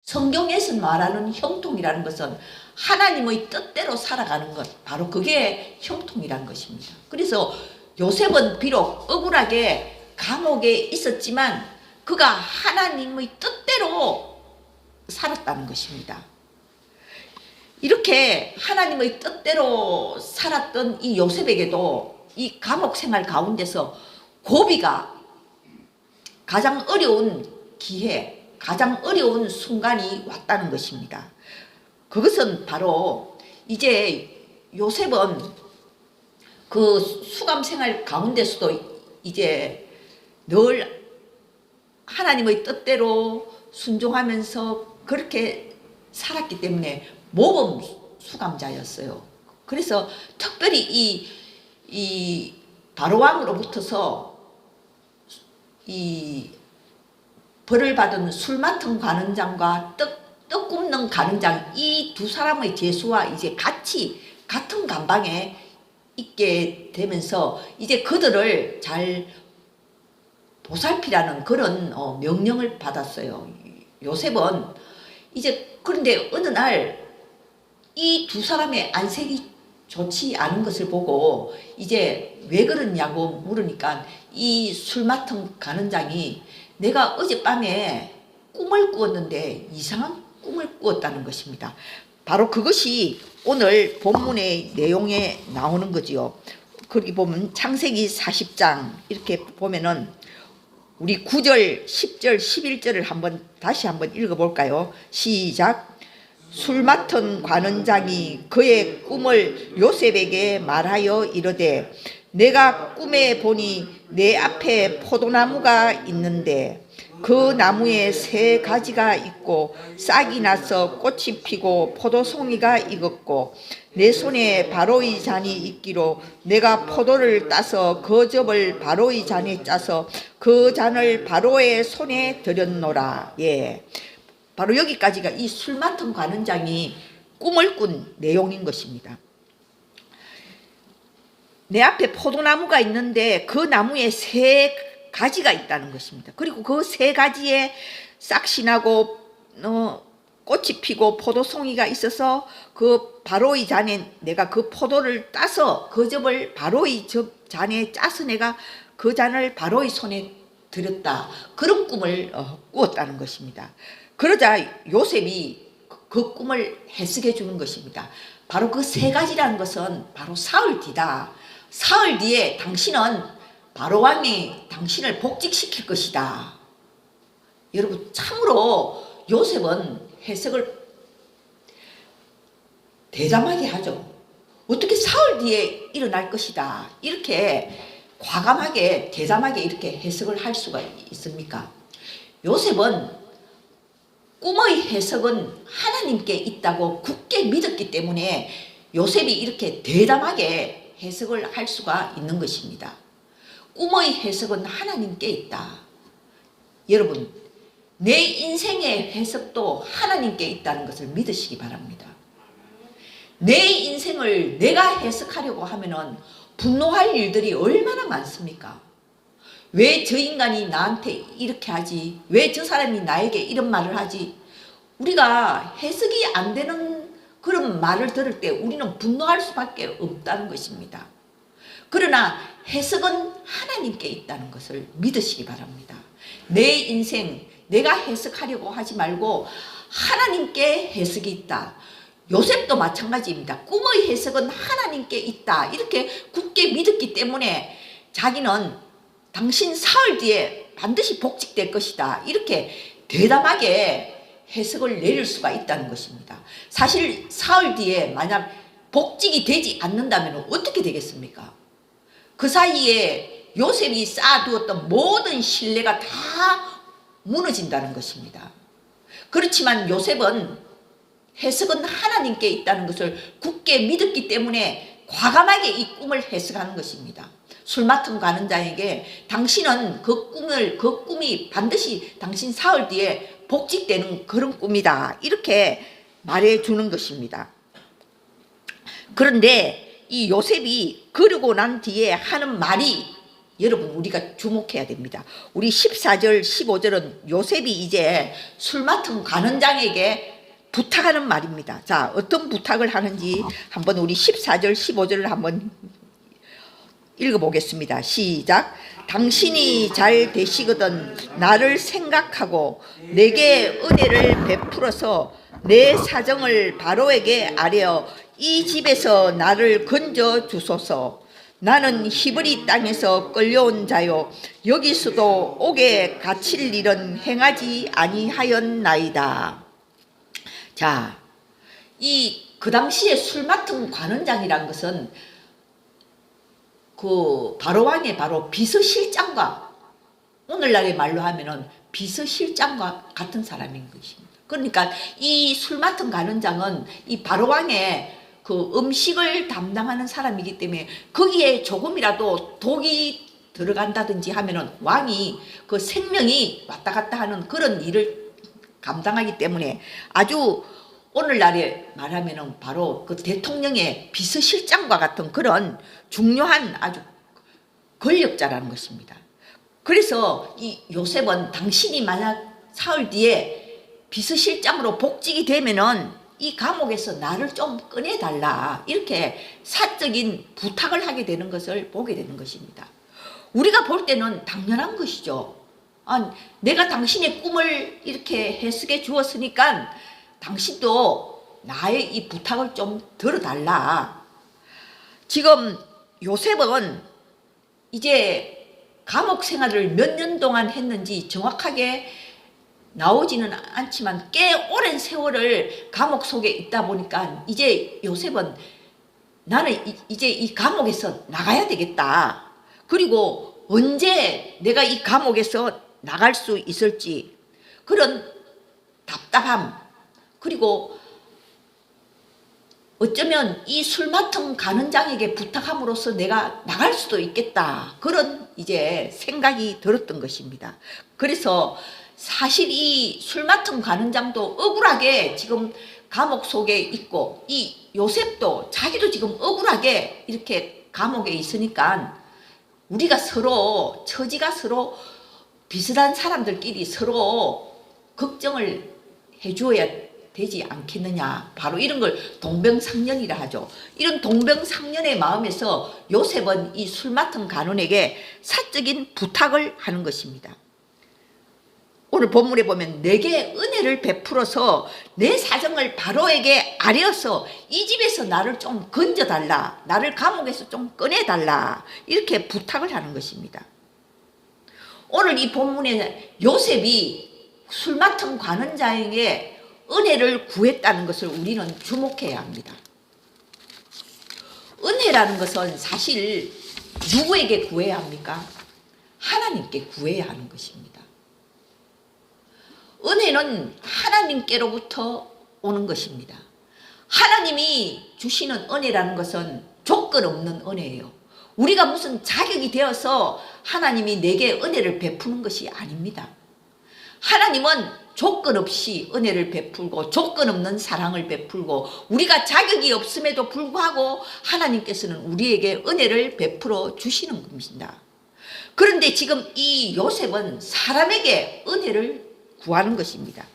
성경에서 말하는 형통이라는 것은 하나님의 뜻대로 살아가는 것, 바로 그게 형통이라는 것입니다. 그래서 요셉은 비록 억울하게 감옥에 있었지만 그가 하나님의 뜻대로 살았다는 것입니다. 이렇게 하나님의 뜻대로 살았던 이 요셉에게도 이 감옥 생활 가운데서 고비가 가장 어려운 기회, 가장 어려운 순간이 왔다는 것입니다. 그것은 바로 이제 요셉은 그 수감 생활 가운데서도 이제 늘 하나님의 뜻대로 순종하면서 그렇게 살았기 때문에 모범 수감자였어요. 그래서 특별히 이 바로왕으로부터서 이 벌을 받은 술 맡은 관원장과 떡 굽는 관원장, 이 두 사람의 죄수와 이제 같은 감방에 있게 되면서 이제 그들을 잘 보살피라는 그런 명령을 받았어요. 요셉은 이제 그런데 어느 날 이 두 사람의 안색이 좋지 않은 것을 보고 이제 왜 그러냐고 물으니까 이 술 맡은 관원장이 내가 어젯밤에 꿈을 꾸었는데 이상한 꿈을 꾸었다는 것입니다. 바로 그것이 오늘 본문의 내용에 나오는 거지요. 거기 보면 창세기 40장 이렇게 보면은 우리 9절, 10절, 11절을 다시 한번 읽어볼까요? 시작. 술 맡은 관원장이 그의 꿈을 요셉에게 말하여 이르되 내가 꿈에 보니 내 앞에 포도나무가 있는데 그 나무에 3가지가 있고 싹이 나서 꽃이 피고 포도송이가 익었고 내 손에 바로의 잔이 있기로 내가 포도를 따서 그 즙을 바로의 잔에 짜서 그 잔을 바로의 손에 들였노라. 예, 바로 여기까지가 이 술 맡은 관원장이 꿈을 꾼 내용인 것입니다. 내 앞에 포도나무가 있는데 그 나무에 3가지가 있다는 것입니다. 그리고 그 3가지에 싹이 나고 꽃이 피고 포도송이가 있어서 그 바로의 잔에 내가 그 포도를 따서 그 즙을 바로의 잔에 짜서 내가 그 잔을 바로의 손에 들였다. 그런 꿈을 꾸었다는 것입니다. 그러자 요셉이 그 꿈을 해석해 주는 것입니다. 바로 그 3가지라는 것은 바로 사흘 뒤다. 사흘 뒤에 당신은 바로왕이 당신을 복직시킬 것이다. 여러분, 참으로 요셉은 해석을 대담하게 하죠. 어떻게 사흘 뒤에 일어날 것이다. 이렇게 과감하게 대담하게 이렇게 해석을 할 수가 있습니까? 요셉은 꿈의 해석은 하나님께 있다고 굳게 믿었기 때문에 요셉이 이렇게 대담하게 해석을 할 수가 있는 것입니다. 꿈의 해석은 하나님께 있다. 여러분, 내 인생의 해석도 하나님께 있다는 것을 믿으시기 바랍니다. 내 인생을 내가 해석하려고 하면은 분노할 일들이 얼마나 많습니까? 왜 저 인간이 나한테 이렇게 하지? 왜 저 사람이 나에게 이런 말을 하지? 우리가 해석이 안 되는 그런 말을 들을 때 우리는 분노할 수밖에 없다는 것입니다. 그러나 해석은 하나님께 있다는 것을 믿으시기 바랍니다. 내 인생 내가 해석하려고 하지 말고 하나님께 해석이 있다. 요셉도 마찬가지입니다. 꿈의 해석은 하나님께 있다. 이렇게 굳게 믿었기 때문에 자기는 당신 사흘 뒤에 반드시 복직될 것이다. 이렇게 대담하게 해석을 내릴 수가 있다는 것입니다. 사실 사흘 뒤에 만약 복직이 되지 않는다면 어떻게 되겠습니까? 그 사이에 요셉이 쌓아두었던 모든 신뢰가 다 무너진다는 것입니다. 그렇지만 요셉은 해석은 하나님께 있다는 것을 굳게 믿었기 때문에 과감하게 이 꿈을 해석하는 것입니다. 술 맡은 관원장에게 당신은 그 꿈이 반드시 당신 사흘 뒤에 복직되는 그런 꿈이다. 이렇게 말해 주는 것입니다. 그런데 이 요셉이 그러고 난 뒤에 하는 말이 여러분 우리가 주목해야 됩니다. 우리 14절 15절은 요셉이 이제 술 맡은 관원장에게 부탁하는 말입니다. 자, 어떤 부탁을 하는지 한번 우리 14절 15절을 한번 읽어보겠습니다. 시작. 당신이 잘 되시거든 나를 생각하고 내게 은혜를 베풀어서 내 사정을 바로에게 아뢰어 이 집에서 나를 건져 주소서. 나는 히브리 땅에서 끌려온 자요 여기서도 옥에 갇힐 일은 행하지 아니하였나이다. 자, 그 당시에 술 맡은 관원장이란 것은 그 바로왕의 바로 비서실장과 오늘날의 말로 하면은 비서실장과 같은 사람인 것입니다. 그러니까 이 술 맡은 관원장은 이 바로왕의 그 음식을 담당하는 사람이기 때문에 거기에 조금이라도 독이 들어간다든지 하면은 왕이 그 생명이 왔다 갔다 하는 그런 일을 감당하기 때문에 아주 오늘날에 말하면은 바로 그 대통령의 비서실장과 같은 그런 중요한 아주 권력자라는 것입니다. 그래서 이 요셉은 당신이 만약 사흘 뒤에 비서실장으로 복직이 되면은 이 감옥에서 나를 좀 꺼내달라 이렇게 사적인 부탁을 하게 되는 것을 보게 되는 것입니다. 우리가 볼 때는 당연한 것이죠. 내가 당신의 꿈을 이렇게 해석해 주었으니까 당신도 나의 이 부탁을 좀 들어달라. 지금 요셉은 이제 감옥 생활을 몇 년 동안 했는지 정확하게 나오지는 않지만 꽤 오랜 세월을 감옥 속에 있다 보니까 이제 요셉은 나는 이제 이 감옥에서 나가야 되겠다. 그리고 언제 내가 이 감옥에서 나갈 수 있을지 그런 답답함, 그리고 어쩌면 이 술 맡은 관원장에게 부탁함으로써 내가 나갈 수도 있겠다. 그런 이제 생각이 들었던 것입니다. 그래서 사실 이 술 맡은 관원장도 억울하게 지금 감옥 속에 있고 이 요셉도 자기도 지금 억울하게 이렇게 감옥에 있으니까 우리가 서로 처지가 서로 비슷한 사람들끼리 서로 걱정을 해주어야 되지 않겠느냐. 바로 이런 걸 동병상련이라 하죠. 이런 동병상련의 마음에서 요셉은 이 술 맡은 관원에게 사적인 부탁을 하는 것입니다. 오늘 본문에 보면 내게 은혜를 베풀어서 내 사정을 바로에게 아뢰어서 이 집에서 나를 좀 건져달라. 나를 감옥에서 좀 꺼내달라. 이렇게 부탁을 하는 것입니다. 오늘 이 본문에 요셉이 술 맡은 관원장에게 은혜를 구했다는 것을 우리는 주목해야 합니다. 은혜라는 것은 사실 누구에게 구해야 합니까? 하나님께 구해야 하는 것입니다. 은혜는 하나님께로부터 오는 것입니다. 하나님이 주시는 은혜라는 것은 조건 없는 은혜예요. 우리가 무슨 자격이 되어서 하나님이 내게 은혜를 베푸는 것이 아닙니다. 하나님은 조건 없이 은혜를 베풀고 조건 없는 사랑을 베풀고 우리가 자격이 없음에도 불구하고 하나님께서는 우리에게 은혜를 베풀어 주시는 겁니다. 그런데 지금 이 요셉은 사람에게 은혜를 구하는 것입니다.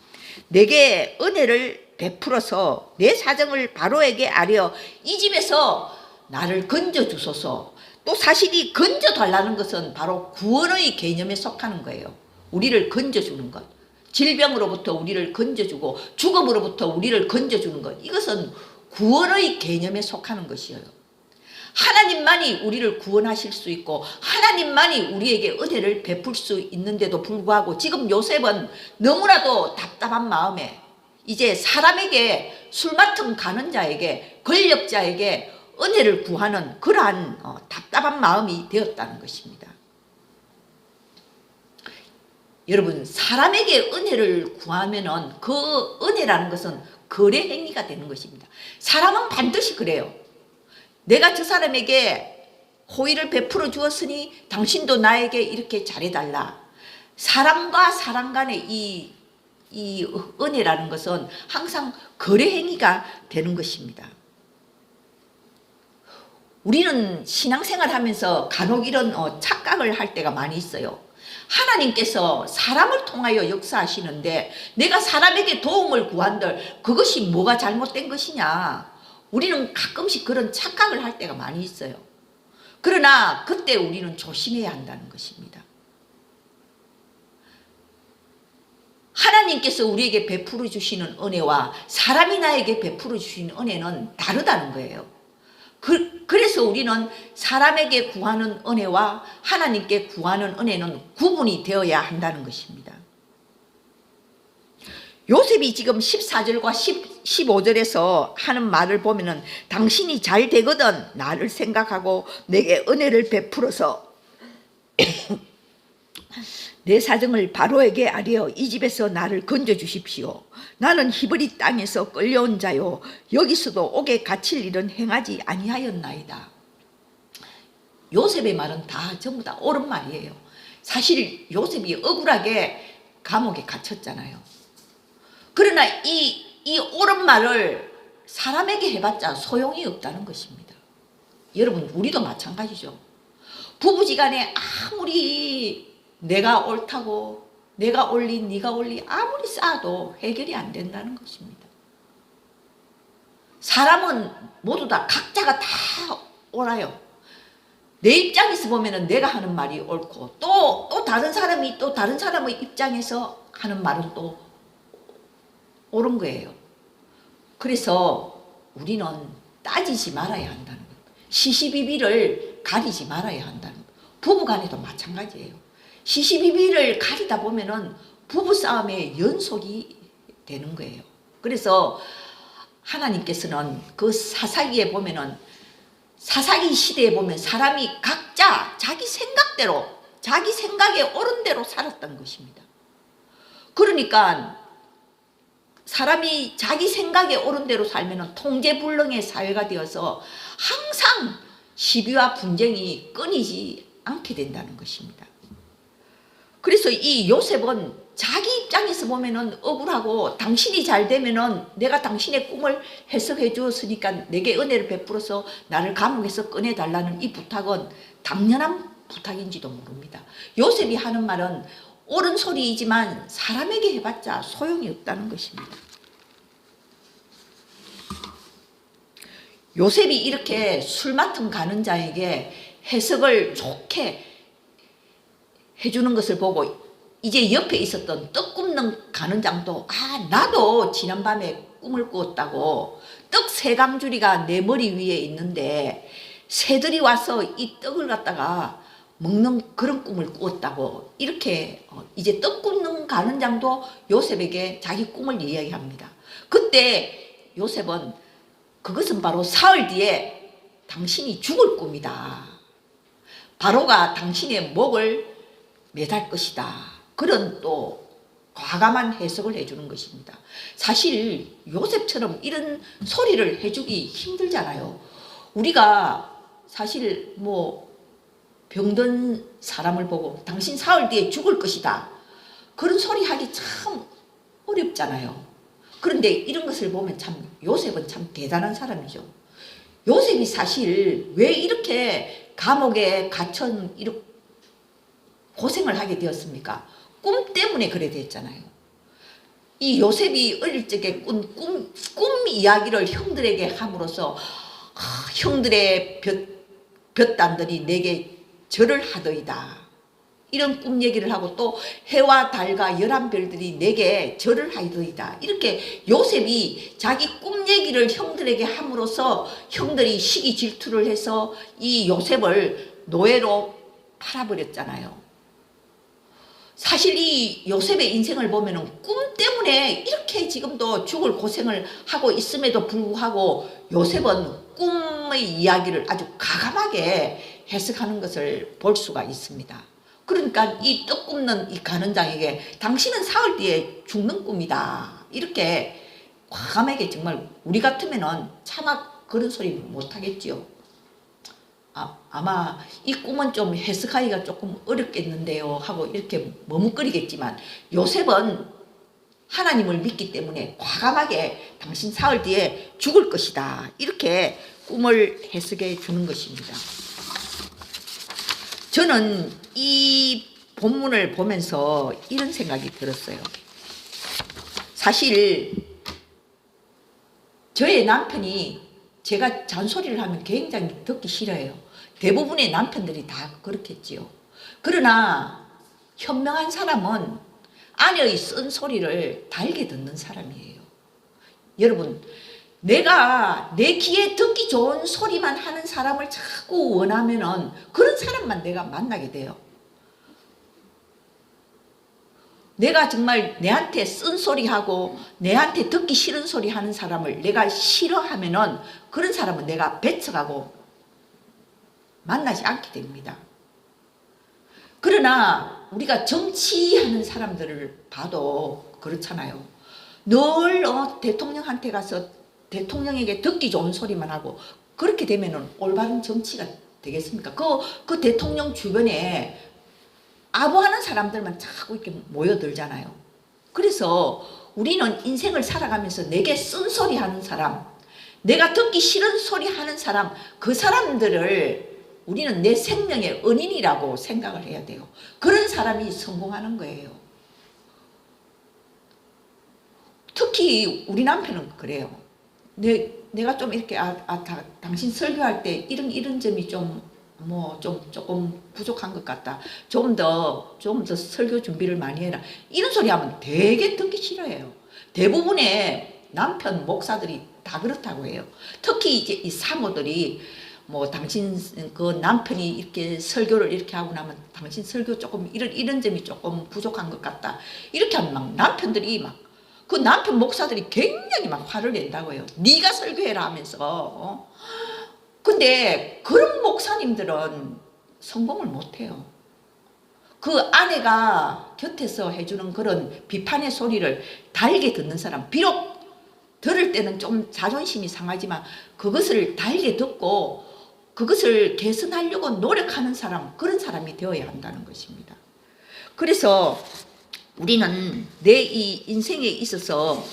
내게 은혜를 베풀어서 내 사정을 바로에게 아뢰어 이 집에서 나를 건져주소서. 또 사실 이 건져달라는 것은 바로 구원의 개념에 속하는 거예요. 우리를 건져주는 것, 질병으로부터 우리를 건져주고 죽음으로부터 우리를 건져주는 것, 이것은 구원의 개념에 속하는 것이에요. 하나님만이 우리를 구원하실 수 있고 하나님만이 우리에게 은혜를 베풀 수 있는데도 불구하고 지금 요셉은 너무나도 답답한 마음에 이제 사람에게 술 맡은 관원자에게 권력자에게 은혜를 구하는 그러한 답답한 마음이 되었다는 것입니다. 여러분, 사람에게 은혜를 구하면은 그 은혜라는 것은 거래 행위가 되는 것입니다. 사람은 반드시 그래요. 내가 저 사람에게 호의를 베풀어 주었으니 당신도 나에게 이렇게 잘해달라. 사람과 사람 간의 이 은혜라는 것은 항상 거래 행위가 되는 것입니다. 우리는 신앙생활 하면서 간혹 이런 착각을 할 때가 많이 있어요. 하나님께서 사람을 통하여 역사하시는데 내가 사람에게 도움을 구한들 그것이 뭐가 잘못된 것이냐. 우리는 가끔씩 그런 착각을 할 때가 많이 있어요. 그러나 그때 우리는 조심해야 한다는 것입니다. 하나님께서 우리에게 베풀어 주시는 은혜와 사람이 나에게 베풀어 주시는 은혜는 다르다는 거예요. 그래서 우리는 사람에게 구하는 은혜와 하나님께 구하는 은혜는 구분이 되어야 한다는 것입니다. 요셉이 지금 14절과 15절에서 하는 말을 보면은 당신이 잘 되거든 나를 생각하고 내게 은혜를 베풀어서 내 사정을 바로에게 아뢰어 이 집에서 나를 건져 주십시오. 나는 히브리 땅에서 끌려온 자요 여기서도 옥에 갇힐 일은 행하지 아니하였나이다. 요셉의 말은 다 전부 다 옳은 말이에요. 사실 요셉이 억울하게 감옥에 갇혔잖아요. 그러나 이 옳은 말을 사람에게 해봤자 소용이 없다는 것입니다. 여러분 우리도 마찬가지죠. 부부지간에 아무리 내가 옳다고 내가 옳리 네가 옳리 아무리 쌓아도 해결이 안 된다는 것입니다. 사람은 모두 다 각자가 다 옳아요. 내 입장에서 보면은 내가 하는 말이 옳고 또 다른 사람이 또 다른 사람의 입장에서 하는 말은 또 옳은 거예요. 그래서 우리는 따지지 말아야 한다는 것. 시시비비를 가리지 말아야 한다는 것. 부부간에도 마찬가지예요. 시시비비를 가리다 보면은 부부싸움의 연속이 되는 거예요. 그래서 하나님께서는 그 사사기에 보면은 사사기 시대에 보면 사람이 각자 자기 생각대로 자기 생각에 옳은 대로 살았던 것입니다. 그러니까 사람이 자기 생각에 옳은 대로 살면은 통제불능의 사회가 되어서 항상 시비와 분쟁이 끊이지 않게 된다는 것입니다. 그래서 이 요셉은 자기 입장에서 보면은 억울하고 당신이 잘 되면은 내가 당신의 꿈을 해석해 주었으니까 내게 은혜를 베풀어서 나를 감옥에서 꺼내달라는 이 부탁은 당연한 부탁인지도 모릅니다. 요셉이 하는 말은 옳은 소리이지만 사람에게 해봤자 소용이 없다는 것입니다. 요셉이 이렇게 술 맡은 가는 자에게 해석을 좋게 해주는 것을 보고 이제 옆에 있었던 떡 굽는 가는 장도 나도 지난밤에 꿈을 꾸었다고 떡 3강줄이가 내 머리 위에 있는데 새들이 와서 이 떡을 갖다가 먹는 그런 꿈을 꾸었다고 이렇게 이제 떡 굽는 가는 장도 요셉에게 자기 꿈을 이야기합니다. 그때 요셉은 그것은 바로 사흘 뒤에 당신이 죽을 꿈이다. 바로가 당신의 목을 매달 것이다. 그런 또 과감한 해석을 해주는 것입니다. 사실 요셉처럼 이런 소리를 해주기 힘들잖아요. 우리가 사실 뭐 병든 사람을 보고 당신 사흘 뒤에 죽을 것이다. 그런 소리 하기 참 어렵잖아요. 그런데 이런 것을 보면 참 요셉은 참 대단한 사람이죠. 요셉이 사실 왜 이렇게 감옥에 갇혀 이렇게 고생을 하게 되었습니까? 꿈 때문에 그래 됐잖아요. 이 요셉이 어릴 적에 꿈 이야기를 형들에게 함으로써 형들의 볕단들이 내게 절을 하더이다. 이런 꿈 얘기를 하고 또 해와 달과 11별들이 내게 절을 하더이다. 이렇게 요셉이 자기 꿈 얘기를 형들에게 함으로써 형들이 시기 질투를 해서 이 요셉을 노예로 팔아버렸잖아요. 사실 이 요셉의 인생을 보면은 꿈 때문에 이렇게 지금도 죽을 고생을 하고 있음에도 불구하고 요셉은 꿈의 이야기를 아주 가감하게 해석하는 것을 볼 수가 있습니다. 그러니까 이 떡 굽는 이 가는 자에게 당신은 사흘 뒤에 죽는 꿈이다. 이렇게 과감하게 정말 우리 같으면은 차마 그런 소리 못 하겠지요. 아마 이 꿈은 좀 해석하기가 조금 어렵겠는데요 하고 이렇게 머뭇거리겠지만 요셉은 하나님을 믿기 때문에 과감하게 당신 사흘 뒤에 죽을 것이다 이렇게 꿈을 해석해 주는 것입니다. 저는 이 본문을 보면서 이런 생각이 들었어요. 사실 저의 남편이 제가 잔소리를 하면 굉장히 듣기 싫어해요. 대부분의 남편들이 다 그렇겠지요. 그러나 현명한 사람은 아내의 쓴소리를 달게 듣는 사람이에요. 여러분, 내가 내 귀에 듣기 좋은 소리만 하는 사람을 자꾸 원하면은 그런 사람만 내가 만나게 돼요. 내가 정말 내한테 쓴소리하고 내한테 듣기 싫은 소리 하는 사람을 내가 싫어하면은 그런 사람은 내가 배척하고 만나지 않게 됩니다. 그러나 우리가 정치하는 사람들을 봐도 그렇잖아요. 늘 대통령한테 가서 대통령에게 듣기 좋은 소리만 하고 그렇게 되면은 올바른 정치가 되겠습니까? 그 대통령 주변에 아부하는 사람들만 자꾸 이렇게 모여들잖아요. 그래서 우리는 인생을 살아가면서 내게 쓴소리 하는 사람, 내가 듣기 싫은 소리 하는 사람, 그 사람들을 우리는 내 생명의 은인이라고 생각을 해야 돼요. 그런 사람이 성공하는 거예요. 특히 우리 남편은 그래요. 내가 좀 이렇게 당신 설교할 때 이런 점이 조금 부족한 것 같다. 좀 더 설교 준비를 많이 해라. 이런 소리 하면 되게 듣기 싫어해요. 대부분의 남편 목사들이 다 그렇다고 해요. 특히 이제 이 사모들이 당신 그 남편이 이렇게 설교를 이렇게 하고 나면 당신 설교 조금 이런 점이 조금 부족한 것 같다. 이렇게 하면 막 남편들이 그 남편 목사들이 굉장히 막 화를 낸다고 해요. 네가 설교해라 하면서. 근데 그런 목사님들은 성공을 못해요. 그 아내가 곁에서 해주는 그런 비판의 소리를 달게 듣는 사람, 비록 들을 때는 좀 자존심이 상하지만 그것을 달게 듣고 그것을 개선하려고 노력하는 사람, 그런 사람이 되어야 한다는 것입니다. 그래서 우리는 내 이 인생에 있어서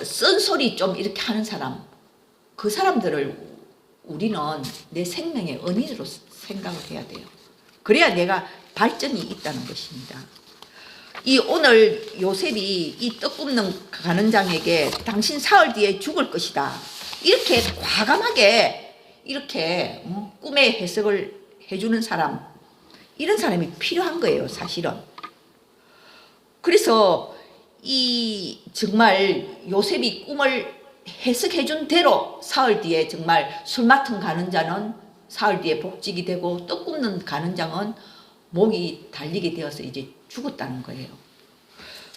쓴소리 좀 이렇게 하는 사람, 그 사람들을 우리는 내 생명의 은인으로 생각을 해야 돼요. 그래야 내가 발전이 있다는 것입니다. 이 오늘 요셉이 이 떡 굽는 가는장에게 당신 사흘 뒤에 죽을 것이다. 이렇게 과감하게 이렇게 꿈의 해석을 해주는 사람, 이런 사람이 필요한 거예요, 사실은. 그래서 이 정말 요셉이 꿈을 해석해준 대로 사흘 뒤에 정말 술 맡은 가는 자는 사흘 뒤에 복직이 되고 떡 굽는 가는 장은 목이 달리게 되어서 이제 죽었다는 거예요.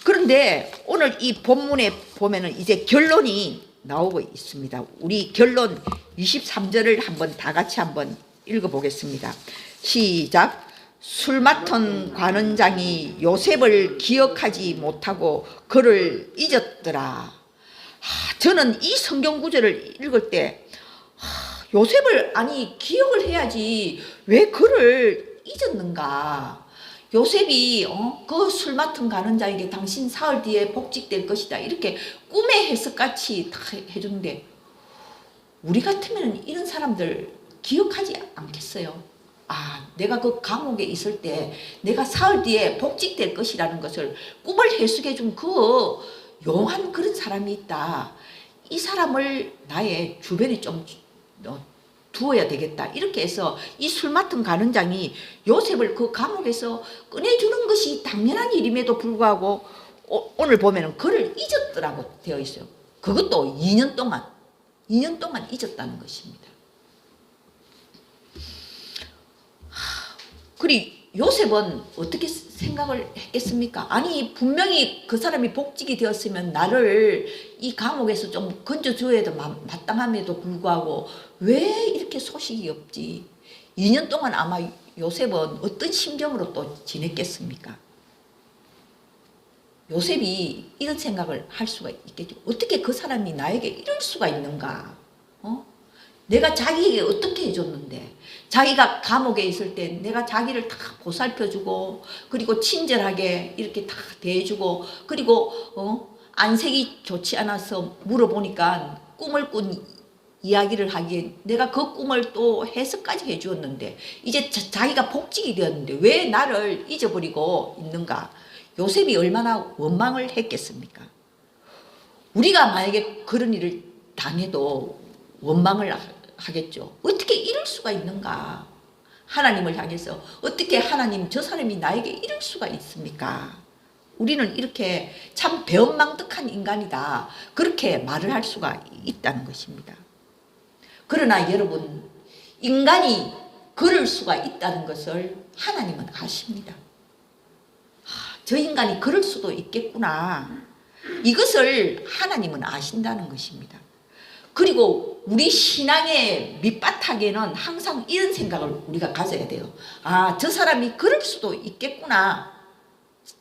그런데 오늘 이 본문에 보면은 이제 결론이 나오고 있습니다. 우리 결론 23절을 한번 다 같이 한번 읽어보겠습니다. 시작. 술 맡은 관원장이 요셉을 기억하지 못하고 그를 잊었더라. 저는 이 성경 구절을 읽을 때 요셉을 기억을 해야지 왜 그를 잊었는가. 요셉이 그 술 맡은 가는 자에게 당신 사흘 뒤에 복직될 것이다 이렇게 꿈의 해석같이 다 해주는데 우리 같으면 이런 사람들 기억하지 않겠어요? 내가 그 감옥에 있을 때 내가 사흘 뒤에 복직될 것이라는 것을 꿈을 해석해 준 그 용한 그런 사람이 있다. 이 사람을 나의 주변에 좀 두어야 되겠다. 이렇게 해서 이 술 맡은 가는장이 요셉을 그 감옥에서 꺼내주는 것이 당연한 일임에도 불구하고 오늘 보면은 그를 잊었더라고 되어 있어요. 그것도 2년 동안 잊었다는 것입니다. 그리고 요셉은 어떻게 생각을 했겠습니까? 분명히 그 사람이 복직이 되었으면 나를 이 감옥에서 좀 건져줘야 마땅함에도 불구하고 왜 이렇게 소식이 없지? 2년 동안 아마 요셉은 어떤 심정으로 또 지냈겠습니까? 요셉이 이런 생각을 할 수가 있겠죠. 어떻게 그 사람이 나에게 이럴 수가 있는가? 내가 자기에게 어떻게 해줬는데, 자기가 감옥에 있을 때 내가 자기를 다 보살펴주고 그리고 친절하게 이렇게 다 대해주고 그리고 안색이 좋지 않아서 물어보니까 꿈을 꾼 이야기를 하기에 내가 그 꿈을 또 해석까지 해주었는데 이제 자기가 복직이 되었는데 왜 나를 잊어버리고 있는가. 요셉이 얼마나 원망을 했겠습니까? 우리가 만약에 그런 일을 당해도 원망을 하겠죠. 어떻게 이럴 수가 있는가. 하나님을 향해서 어떻게 하나님 저 사람이 나에게 이럴 수가 있습니까? 우리는 이렇게 참 배은망덕한 인간이다. 그렇게 말을 할 수가 있다는 것입니다. 그러나 여러분, 인간이 그럴 수가 있다는 것을 하나님은 아십니다. 저 인간이 그럴 수도 있겠구나. 이것을 하나님은 아신다는 것입니다. 그리고 우리 신앙의 밑바탕에는 항상 이런 생각을 우리가 가져야 돼요. 아, 저 사람이 그럴 수도 있겠구나.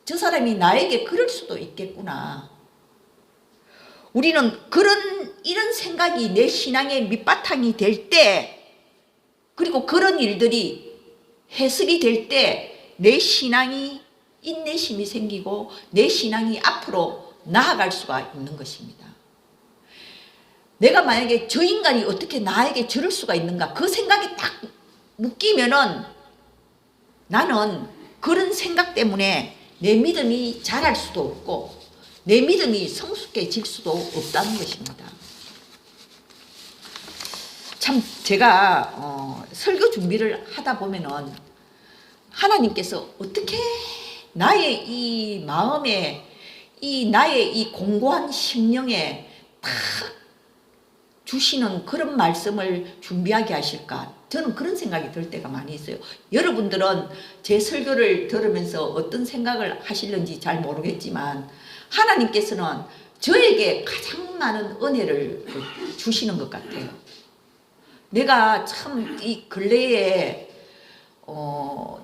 저 사람이 나에게 그럴 수도 있겠구나. 우리는 이런 생각이 내 신앙의 밑바탕이 될 때, 그리고 그런 일들이 해석이 될 때 내 신앙이 인내심이 생기고 내 신앙이 앞으로 나아갈 수가 있는 것입니다. 내가 만약에 저 인간이 어떻게 나에게 저럴 수가 있는가 그 생각이 딱 묶이면은 나는 그런 생각 때문에 내 믿음이 자랄 수도 없고 내 믿음이 성숙해질 수도 없다는 것입니다. 참 제가 설교 준비를 하다 보면은 하나님께서 어떻게 나의 이 마음에 나의 이 공고한 심령에 딱 주시는 그런 말씀을 준비하게 하실까? 저는 그런 생각이 들 때가 많이 있어요. 여러분들은 제 설교를 들으면서 어떤 생각을 하실는지 잘 모르겠지만 하나님께서는 저에게 가장 많은 은혜를 주시는 것 같아요. 내가 참 이 근래에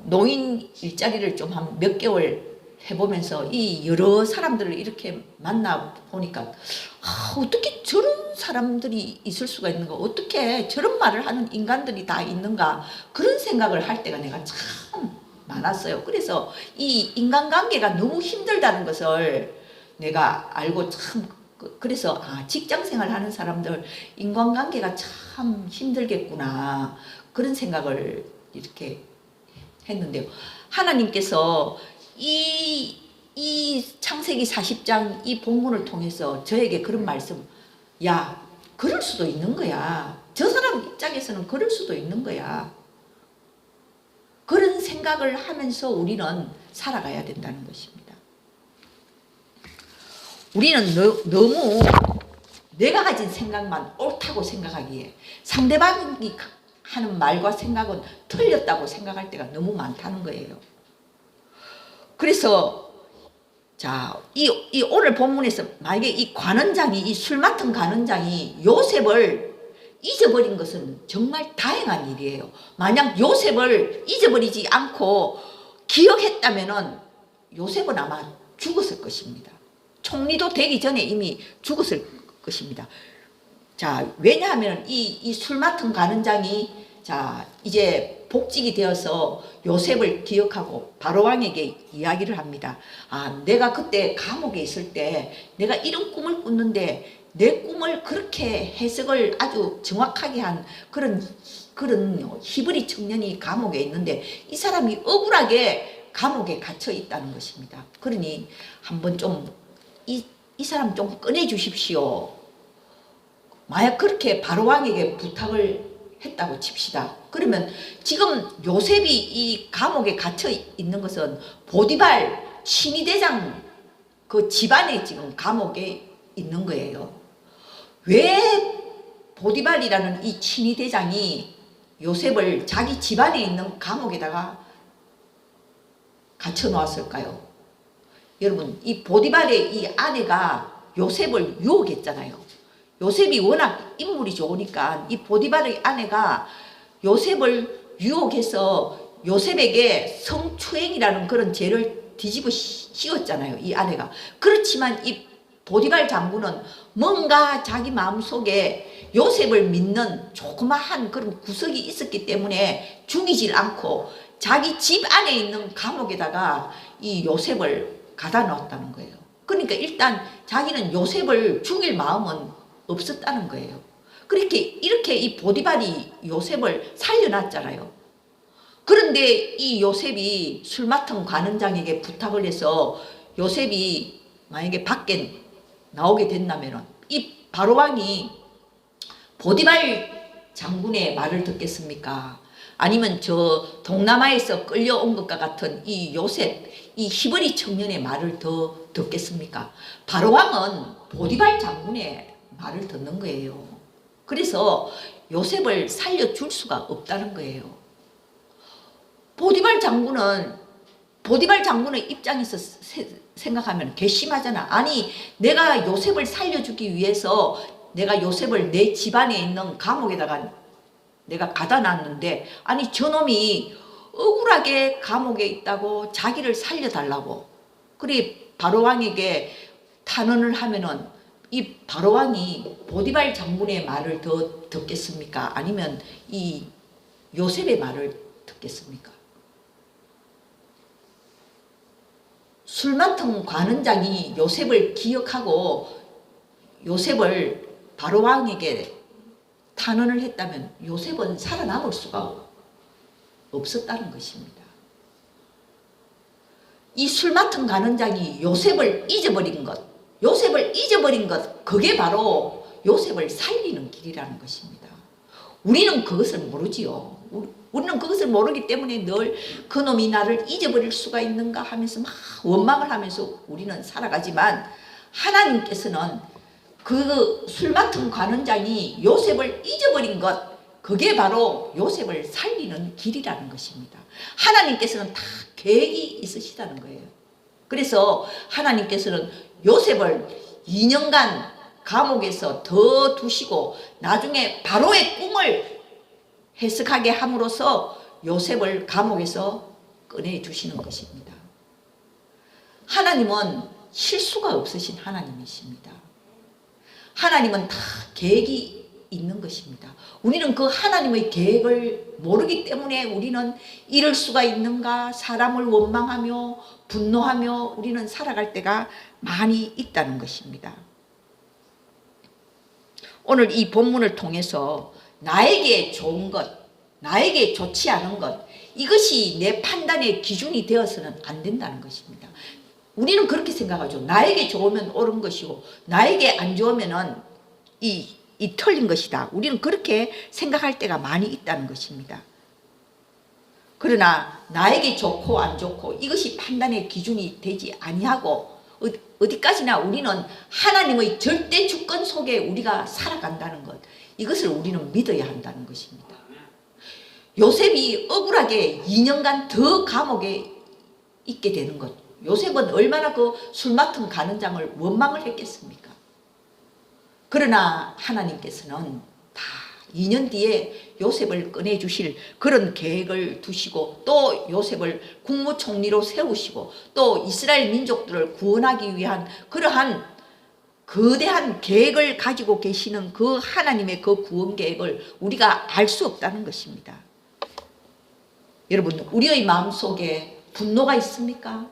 노인 일자리를 좀 한 몇 개월 해보면서 이 여러 사람들을 이렇게 만나 보니까 어떻게 저런 사람들이 있을 수가 있는가, 어떻게 저런 말을 하는 인간들이 다 있는가, 그런 생각을 할 때가 내가 참 많았어요. 그래서 이 인간관계가 너무 힘들다는 것을 내가 알고 참 그래서 직장생활 하는 사람들 인간관계가 참 힘들겠구나 그런 생각을 이렇게 했는데요. 하나님께서 이 창세기 40장 이 본문을 통해서 저에게 그런 말씀, 야, 그럴 수도 있는 거야. 저 사람 입장에서는 그럴 수도 있는 거야. 그런 생각을 하면서 우리는 살아가야 된다는 것입니다. 우리는 너무 내가 가진 생각만 옳다고 생각하기에 상대방이 하는 말과 생각은 틀렸다고 생각할 때가 너무 많다는 거예요. 그래서 이 오늘 본문에서 만약에 이 관원장이, 이 술 맡은 관원장이 요셉을 잊어버린 것은 정말 다행한 일이에요. 만약 요셉을 잊어버리지 않고 기억했다면은 요셉은 아마 죽었을 것입니다. 총리도 되기 전에 이미 죽었을 것입니다. 왜냐하면 이 술 맡은 관원장이 이제 복직이 되어서 요셉을 기억하고 바로왕에게 이야기를 합니다. 내가 그때 감옥에 있을 때 내가 이런 꿈을 꿨는데 내 꿈을 그렇게 해석을 아주 정확하게 한 그런 히브리 청년이 감옥에 있는데 이 사람이 억울하게 감옥에 갇혀 있다는 것입니다. 그러니 한번 좀 이 사람 좀 꺼내 주십시오. 만약 그렇게 바로왕에게 부탁을 했다고 칩시다. 그러면 지금 요셉이 이 감옥에 갇혀 있는 것은 보디발 친위대장 그 집안에 지금 감옥에 있는 거예요. 왜 보디발이라는 이 친위대장이 요셉을 자기 집안에 있는 감옥에다가 갇혀 놓았을까요? 여러분, 이 보디발의 이 아내가 요셉을 유혹했잖아요. 요셉이 워낙 인물이 좋으니까 이 보디발의 아내가 요셉을 유혹해서 요셉에게 성추행이라는 그런 죄를 뒤집어 씌웠잖아요. 이 아내가. 그렇지만 이 보디발 장군은 뭔가 자기 마음속에 요셉을 믿는 조그마한 그런 구석이 있었기 때문에 죽이질 않고 자기 집 안에 있는 감옥에다가 이 요셉을 가다 놓았다는 거예요. 그러니까 일단 자기는 요셉을 죽일 마음은 없었다는 거예요. 그렇게 이렇게 이 보디발이 요셉을 살려놨잖아요. 그런데 이 요셉이 술 맡은 관원장에게 부탁을 해서 요셉이 만약에 밖에 나오게 된다면 이 바로왕이 보디발 장군의 말을 듣겠습니까? 아니면 저 동남아에서 끌려온 것과 같은 이 요셉, 이 히브리 청년의 말을 더 듣겠습니까? 바로왕은 보디발 장군의 말을 듣는 거예요. 그래서 요셉을 살려줄 수가 없다는 거예요. 보디발 장군의 입장에서 생각하면 괘씸하잖아. 아니, 내가 요셉을 살려주기 위해서 내가 요셉을 내 집안에 있는 감옥에다가 내가 가다 놨는데, 아니 저놈이 억울하게 감옥에 있다고 자기를 살려달라고 그래 바로왕에게 탄원을 하면은 이 바로왕이 보디발 장군의 말을 더 듣겠습니까? 아니면 이 요셉의 말을 듣겠습니까? 술 맡은 관원장이 요셉을 기억하고 요셉을 바로왕에게 탄원을 했다면 요셉은 살아남을 수가 없었다는 것입니다. 이 술 맡은 관원장이 요셉을 잊어버린 것, 그게 바로 요셉을 살리는 길이라는 것입니다. 우리는 그것을 모르지요. 우리는 그것을 모르기 때문에 늘 그놈이 나를 잊어버릴 수가 있는가 하면서 막 원망을 하면서 우리는 살아가지만, 하나님께서는 그 술 맡은 관원장이 요셉을 잊어버린 것, 그게 바로 요셉을 살리는 길이라는 것입니다. 하나님께서는 다 계획이 있으시다는 거예요. 그래서 하나님께서는 요셉을 2년간 감옥에서 더 두시고 나중에 바로의 꿈을 해석하게 함으로써 요셉을 감옥에서 꺼내주시는 것입니다. 하나님은 실수가 없으신 하나님이십니다. 하나님은 다 계획이 있는 것입니다. 우리는 그 하나님의 계획을 모르기 때문에 우리는 이럴 수가 있는가, 사람을 원망하며 분노하며 우리는 살아갈 때가 많이 있다는 것입니다. 오늘 이 본문을 통해서 나에게 좋은 것, 나에게 좋지 않은 것, 이것이 내 판단의 기준이 되어서는 안 된다는 것입니다. 우리는 그렇게 생각하죠. 나에게 좋으면 옳은 것이고 나에게 안 좋으면 이 틀린 것이다. 우리는 그렇게 생각할 때가 많이 있다는 것입니다. 그러나 나에게 좋고 안 좋고 이것이 판단의 기준이 되지 아니하고 어디까지나 우리는 하나님의 절대 주권 속에 우리가 살아간다는 것, 이것을 우리는 믿어야 한다는 것입니다. 요셉이 억울하게 2년간 더 감옥에 있게 되는 것, 요셉은 얼마나 그 술 맡은 관원장을 원망을 했겠습니까? 그러나 하나님께서는 다 2년 뒤에 요셉을 꺼내주실 그런 계획을 두시고 또 요셉을 국무총리로 세우시고 또 이스라엘 민족들을 구원하기 위한 그러한 거대한 계획을 가지고 계시는 그 하나님의 그 구원 계획을 우리가 알 수 없다는 것입니다. 여러분, 우리의 마음속에 분노가 있습니까?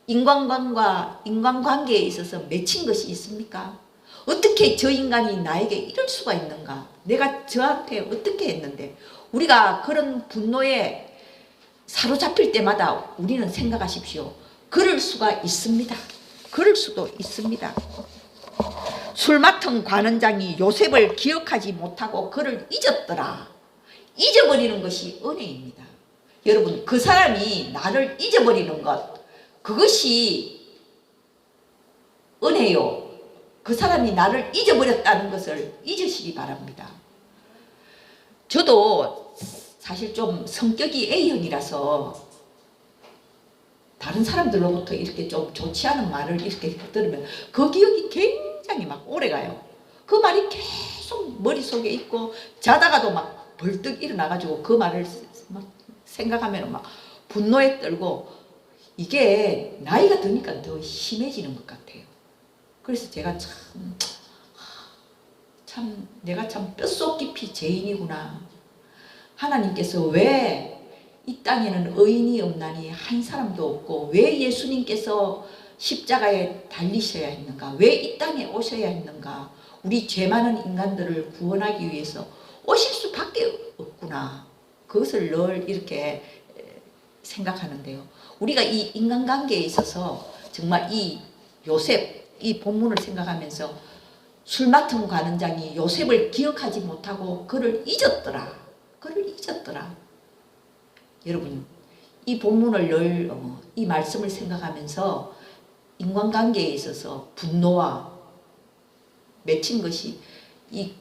인간관계에 있어서 맺힌 것이 있습니까? 어떻게 저 인간이 나에게 이럴 수가 있는가? 내가 저한테 어떻게 했는데? 우리가 그런 분노에 사로잡힐 때마다 우리는 생각하십시오. 그럴 수가 있습니다. 그럴 수도 있습니다. 술 맡은 관원장이 요셉을 기억하지 못하고 그를 잊었더라. 잊어버리는 것이 은혜입니다. 여러분, 그 사람이 나를 잊어버리는 것, 그것이 은혜요. 그 사람이 나를 잊어버렸다는 것을 잊으시기 바랍니다. 저도 사실 좀 성격이 A형이라서 다른 사람들로부터 이렇게 좀 좋지 않은 말을 이렇게 들으면 그 기억이 굉장히 막 오래가요. 그 말이 계속 머릿속에 있고 자다가도 막 벌떡 일어나가지고 그 말을 막 생각하면 막 분노에 떨고, 이게 나이가 드니까 더 심해지는 것 같아요. 그래서 제가 참 내가 참 뼛속 깊이 죄인이구나. 하나님께서 왜 이 땅에는 의인이 없나니 한 사람도 없고 왜 예수님께서 십자가에 달리셔야 했는가? 왜 이 땅에 오셔야 했는가? 우리 죄 많은 인간들을 구원하기 위해서 오실 수밖에 없구나. 그것을 늘 이렇게 생각하는데요. 우리가 이 인간관계에 있어서 정말 이 요셉, 이 본문을 생각하면서 술 맡은 관원장이 요셉을 기억하지 못하고 그를 잊었더라. 그를 잊었더라. 여러분, 이 본문을 늘 이 말씀을 생각하면서 인간관계에 있어서 분노와 맺힌 것이 이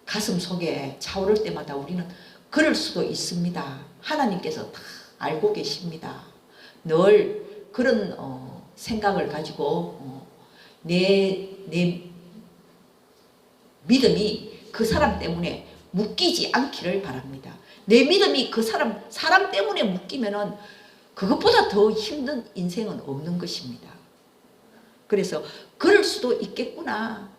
가슴 속에 차오를 때마다 우리는 그럴 수도 있습니다. 하나님께서 다 알고 계십니다. 늘 그런 생각을 가지고 내 믿음이 그 사람 때문에 묶이지 않기를 바랍니다. 내 믿음이 그 사람 때문에 묶이면은 그것보다 더 힘든 인생은 없는 것입니다. 그래서 그럴 수도 있겠구나.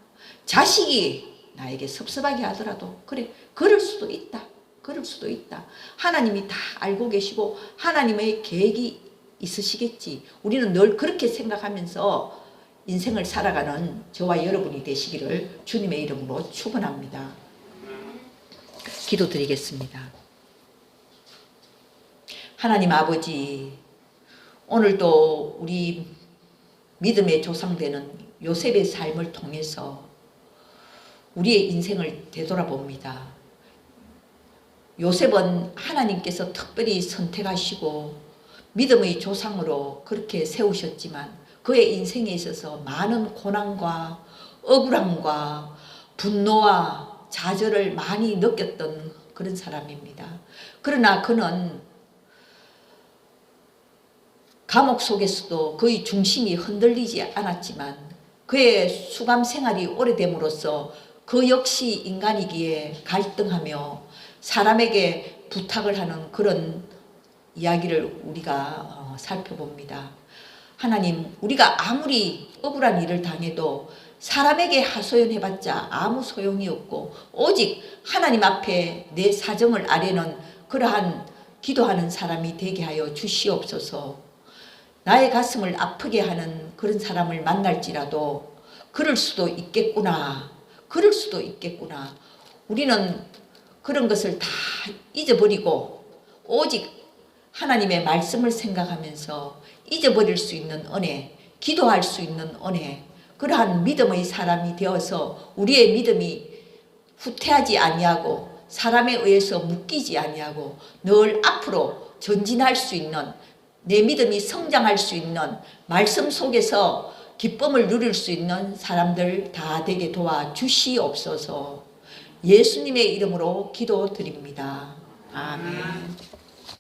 자식이 나에게 섭섭하게 하더라도 그래, 그럴 수도 있다. 그럴 수도 있다. 하나님이 다 알고 계시고 하나님의 계획이 있으시겠지. 우리는 늘 그렇게 생각하면서 인생을 살아가는 저와 여러분이 되시기를 주님의 이름으로 축원합니다. 기도드리겠습니다. 하나님 아버지, 오늘도 우리 믿음의 조상되는 요셉의 삶을 통해서 우리의 인생을 되돌아봅니다. 요셉은 하나님께서 특별히 선택하시고 믿음의 조상으로 그렇게 세우셨지만 그의 인생에 있어서 많은 고난과 억울함과 분노와 좌절을 많이 느꼈던 그런 사람입니다. 그러나 그는 감옥 속에서도 그의 중심이 흔들리지 않았지만 그의 수감 생활이 오래됨으로써 그 역시 인간이기에 갈등하며 사람에게 부탁을 하는 그런 이야기를 우리가 살펴봅니다. 하나님, 우리가 아무리 억울한 일을 당해도 사람에게 하소연해봤자 아무 소용이 없고 오직 하나님 앞에 내 사정을 아뢰는 그러한 기도하는 사람이 되게 하여 주시옵소서. 나의 가슴을 아프게 하는 그런 사람을 만날지라도 그럴 수도 있겠구나. 그럴 수도 있겠구나. 우리는 그런 것을 다 잊어버리고 오직 하나님의 말씀을 생각하면서 잊어버릴 수 있는 은혜, 기도할 수 있는 은혜, 그러한 믿음의 사람이 되어서 우리의 믿음이 후퇴하지 아니하고 사람에 의해서 묶이지 아니하고 늘 앞으로 전진할 수 있는, 내 믿음이 성장할 수 있는 말씀 속에서 기쁨을 누릴 수 있는 사람들 다 되게 도와주시옵소서. 예수님의 이름으로 기도드립니다. 아멘.